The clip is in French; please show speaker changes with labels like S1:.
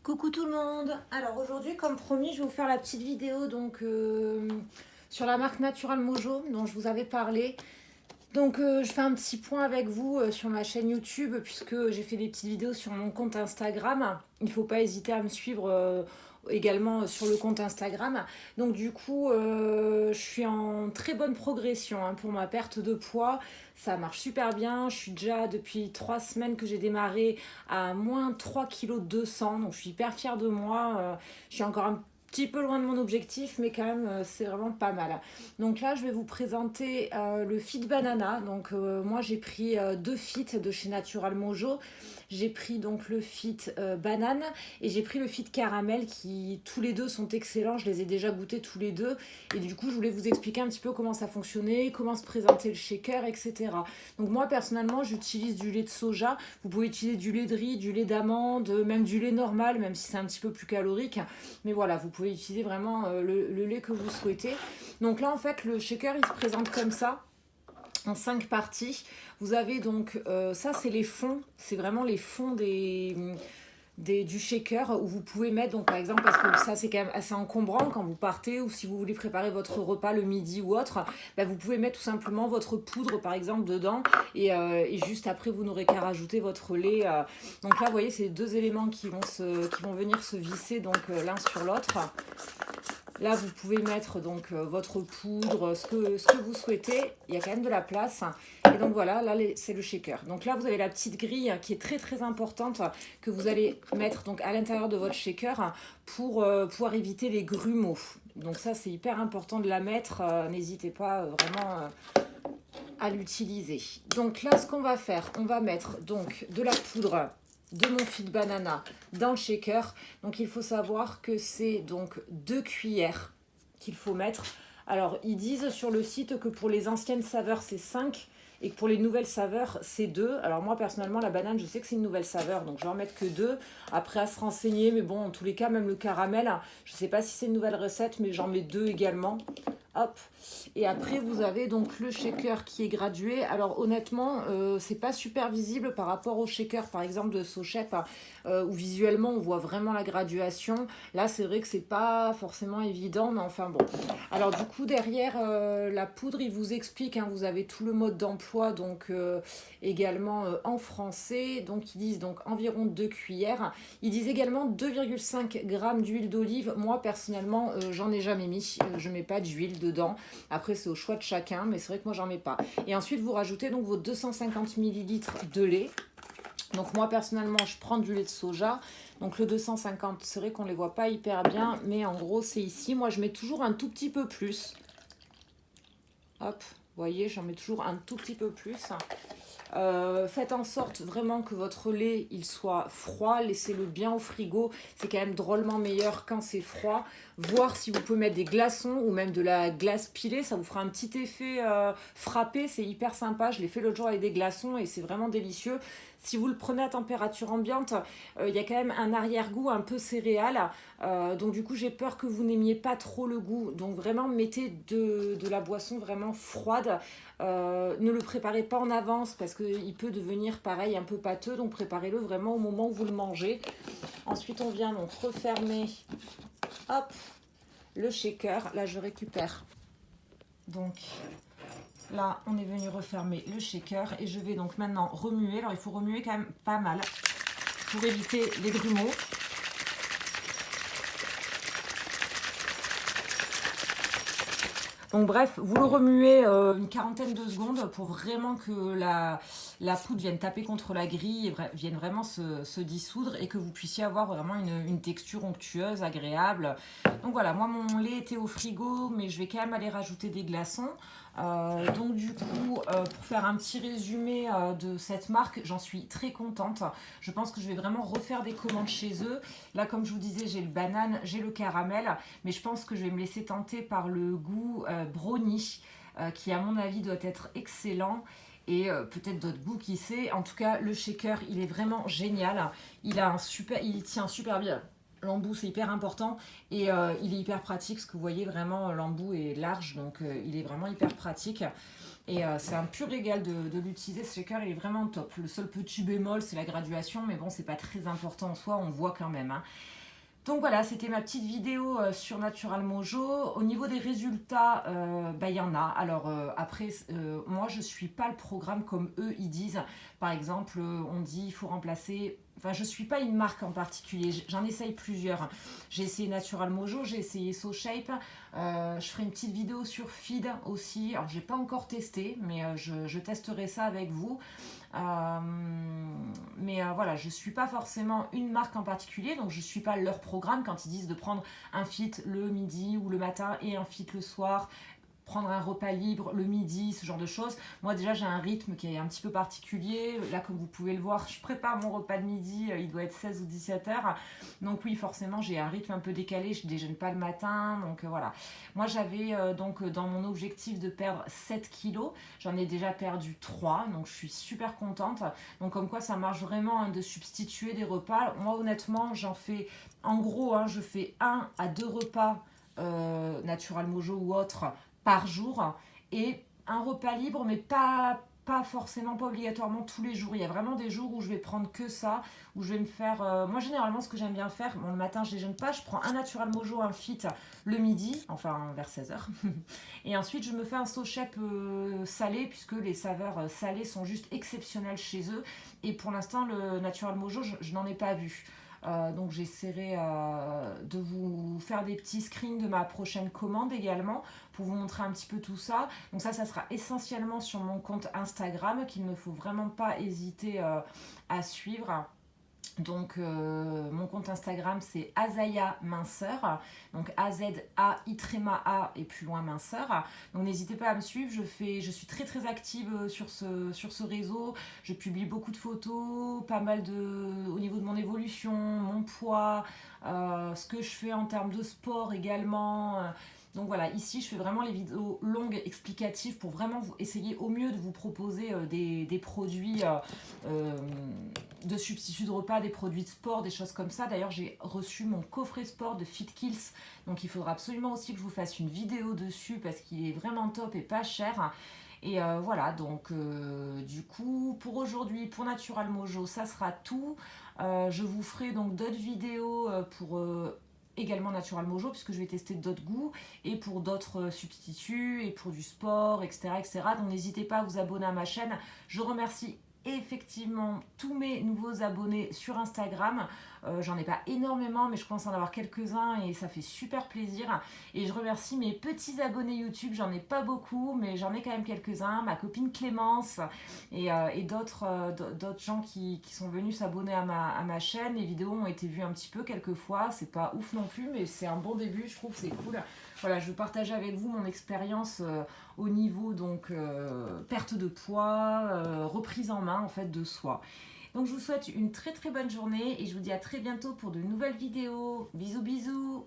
S1: Coucou tout le monde. Alors aujourd'hui, comme promis, je vais vous faire la petite vidéo sur la marque Natural Mojo dont je vous avais parlé. Je fais un petit point avec vous sur ma chaîne YouTube puisque j'ai fait des petites vidéos sur mon compte Instagram. Il ne faut pas hésiter à me suivre également sur le compte Instagram. Je suis en très bonne progression pour ma perte de poids. Ça marche super bien. Je suis déjà depuis 3 semaines que j'ai démarré à moins 3,2 kg. Donc je suis hyper fière de moi. Je suis encore un petit peu loin de mon objectif, mais quand même, c'est vraiment pas mal. Donc là, je vais vous présenter le Fit Banana. Moi, j'ai pris deux Fit de chez Natural Mojo. J'ai pris donc le Fit Banane et j'ai pris le Fit Caramel qui tous les deux sont excellents. Je les ai déjà goûtés tous les deux. Et du coup, je voulais vous expliquer un petit peu comment ça fonctionnait, comment se présentait le shaker, etc. Donc moi, personnellement, j'utilise du lait de soja. Vous pouvez utiliser du lait de riz, du lait d'amande, même du lait normal, même si c'est un petit peu plus calorique. Mais voilà, vous pouvez utiliser vraiment le lait que vous souhaitez. Donc là, en fait, le shaker, il se présente comme ça, en 5 parties. Vous avez ça, c'est les fonds. C'est vraiment les fonds du shaker où vous pouvez mettre, donc par exemple, parce que ça c'est quand même assez encombrant quand vous partez ou si vous voulez préparer votre repas le midi ou autre, vous pouvez mettre tout simplement votre poudre par exemple dedans et juste après vous n'aurez qu'à rajouter votre lait. Donc là vous voyez c'est deux éléments qui vont venir se visser l'un sur l'autre. Là, vous pouvez mettre votre poudre, ce que vous souhaitez. Il y a quand même de la place. Et donc voilà, là, c'est le shaker. Donc là, vous avez la petite grille qui est très très importante que vous allez mettre à l'intérieur de votre shaker pour pouvoir éviter les grumeaux. Donc ça, c'est hyper important de la mettre. N'hésitez pas vraiment à l'utiliser. Donc là, ce qu'on va faire, on va mettre de la poudre de mon Fit Banana dans le shaker. Donc il faut savoir que c'est 2 cuillères qu'il faut mettre. Alors ils disent sur le site que pour les anciennes saveurs c'est 5 et que pour les nouvelles saveurs c'est 2. Alors moi personnellement la banane je sais que c'est une nouvelle saveur donc je vais en mettre que 2. Après à se renseigner mais bon en tous les cas même le caramel je sais pas si c'est une nouvelle recette mais j'en mets 2 également. Hop. Et après vous avez donc le shaker qui est gradué. Alors honnêtement c'est pas super visible par rapport au shaker par exemple de Sochep où visuellement on voit vraiment la graduation. Là c'est vrai que c'est pas forcément évident mais enfin bon. Alors du coup derrière la poudre il vous explique vous avez tout le mode d'emploi également en français. Donc ils disent environ 2 cuillères. Ils disent également 2,5 g d'huile d'olive. Moi personnellement j'en ai jamais mis. Je mets pas d'huile dedans. Après c'est au choix de chacun mais c'est vrai que moi j'en mets pas. Et ensuite vous rajoutez vos 250 ml de lait. Donc moi personnellement je prends du lait de soja. Donc le 250 c'est vrai qu'on ne les voit pas hyper bien mais en gros c'est ici. Moi je mets toujours un tout petit peu plus. Hop, vous voyez j'en mets toujours un tout petit peu plus. Faites en sorte vraiment que votre lait il soit froid, laissez-le bien au frigo, c'est quand même drôlement meilleur quand c'est froid. Voir si vous pouvez mettre des glaçons ou même de la glace pilée, ça vous fera un petit effet frappé, c'est hyper sympa. Je l'ai fait l'autre jour avec des glaçons et c'est vraiment délicieux. Si vous le prenez à température ambiante, il y a quand même un arrière-goût un peu céréal. Donc du coup j'ai peur que vous n'aimiez pas trop le goût. Donc vraiment mettez de la boisson vraiment froide. Ne le préparez pas en avance parce qu'il peut devenir pareil un peu pâteux. Donc préparez-le vraiment au moment où vous le mangez. Ensuite on vient refermer hop, le shaker. Là je récupère. Donc là, on est venu refermer le shaker et je vais maintenant remuer. Alors, il faut remuer quand même pas mal pour éviter les grumeaux. Donc bref, vous le remuez une quarantaine de secondes pour vraiment que la poudre vienne taper contre la grille et vienne vraiment se dissoudre et que vous puissiez avoir vraiment une texture onctueuse, agréable. Donc voilà, moi mon lait était au frigo mais je vais quand même aller rajouter des glaçons. Pour faire un petit résumé de cette marque, j'en suis très contente. Je pense que je vais vraiment refaire des commandes chez eux. Là, comme je vous disais, j'ai le banane, j'ai le caramel, mais je pense que je vais me laisser tenter par le goût brownie, qui à mon avis doit être excellent. Et peut-être d'autres goûts, qui sait. En tout cas, le shaker, il est vraiment génial. Il tient super bien. L'embout c'est hyper important et il est hyper pratique parce que vous voyez vraiment l'embout est large donc il est vraiment hyper pratique Et c'est un pur régal de l'utiliser. Ce shaker, il est vraiment top. Le seul petit bémol, c'est la graduation, mais bon, c'est pas très important en soi, on voit quand même, hein. Donc voilà, c'était ma petite vidéo sur Natural Mojo. Au niveau des résultats, il y en a. Alors après, moi je suis pas le programme comme eux ils disent. Par exemple, on dit il faut remplacer. Enfin, je suis pas une marque en particulier. J'en essaye plusieurs. J'ai essayé Natural Mojo, j'ai essayé SoShape. Je ferai une petite vidéo sur Feed aussi. Alors j'ai pas encore testé, mais je testerai ça avec vous. Voilà, je suis pas forcément une marque en particulier, donc je suis pas leur programme quand ils disent de prendre un fit le midi ou le matin et un fit le soir, prendre un repas libre le midi, ce genre de choses. Moi déjà j'ai un rythme qui est un petit peu particulier. Là comme vous pouvez le voir, je prépare mon repas de midi, il doit être 16 ou 17 heures. Donc oui forcément j'ai un rythme un peu décalé, je déjeune pas le matin. Donc voilà. Moi j'avais donc dans mon objectif de perdre 7 kilos, j'en ai déjà perdu 3. Donc je suis super contente. Donc comme quoi ça marche vraiment, hein, de substituer des repas. Moi honnêtement j'en fais en gros, hein, je fais 1 à 2 repas Natural Mojo ou autre par jour et un repas libre mais pas forcément, pas obligatoirement tous les jours. Il y a vraiment des jours où je vais prendre que ça, où je vais me faire moi généralement ce que j'aime bien faire, bon, le matin je déjeune pas, je prends un Natural Mojo, un fit le midi, enfin vers 16 h et ensuite je me fais un SoShape salé puisque les saveurs salées sont juste exceptionnelles chez eux et pour l'instant le Natural Mojo je n'en ai pas vu. Donc j'essaierai de vous faire des petits screens de ma prochaine commande également pour vous montrer un petit peu tout ça. Donc ça sera essentiellement sur mon compte Instagram qu'il ne faut vraiment pas hésiter à suivre. Donc mon compte Instagram c'est Azaya Minceur, donc A-Z-A-I-A et plus loin Minceur. Donc n'hésitez pas à me suivre, je suis très très active sur ce réseau. Je publie beaucoup de photos, pas mal au niveau de mon évolution, mon poids, ce que je fais en termes de sport également. Donc voilà, ici je fais vraiment les vidéos longues explicatives pour vraiment essayer au mieux de vous proposer des produits de substitut de repas, des produits de sport, des choses comme ça. D'ailleurs j'ai reçu mon coffret sport de FitKills, donc il faudra absolument aussi que je vous fasse une vidéo dessus parce qu'il est vraiment top et pas cher. Et voilà, donc du coup pour aujourd'hui, pour Natural Mojo, ça sera tout. Je vous ferai donc d'autres vidéos pour également Natural Mojo puisque je vais tester d'autres goûts et pour d'autres substituts et pour du sport, etc., etc. Donc n'hésitez pas à vous abonner à ma chaîne. Je remercie effectivement tous mes nouveaux abonnés sur Instagram. J'en ai pas énormément mais je commence à en avoir quelques-uns et ça fait super plaisir. Et je remercie mes petits abonnés YouTube, j'en ai pas beaucoup mais j'en ai quand même quelques-uns, ma copine Clémence et d'autres gens qui sont venus s'abonner à ma chaîne. Les vidéos ont été vues un petit peu quelques fois, c'est pas ouf non plus mais c'est un bon début, je trouve, c'est cool. Voilà, je veux partager avec vous mon expérience au niveau donc perte de poids, reprise en main en fait de soi. Donc je vous souhaite une très très bonne journée et je vous dis à très bientôt pour de nouvelles vidéos. Bisous bisous.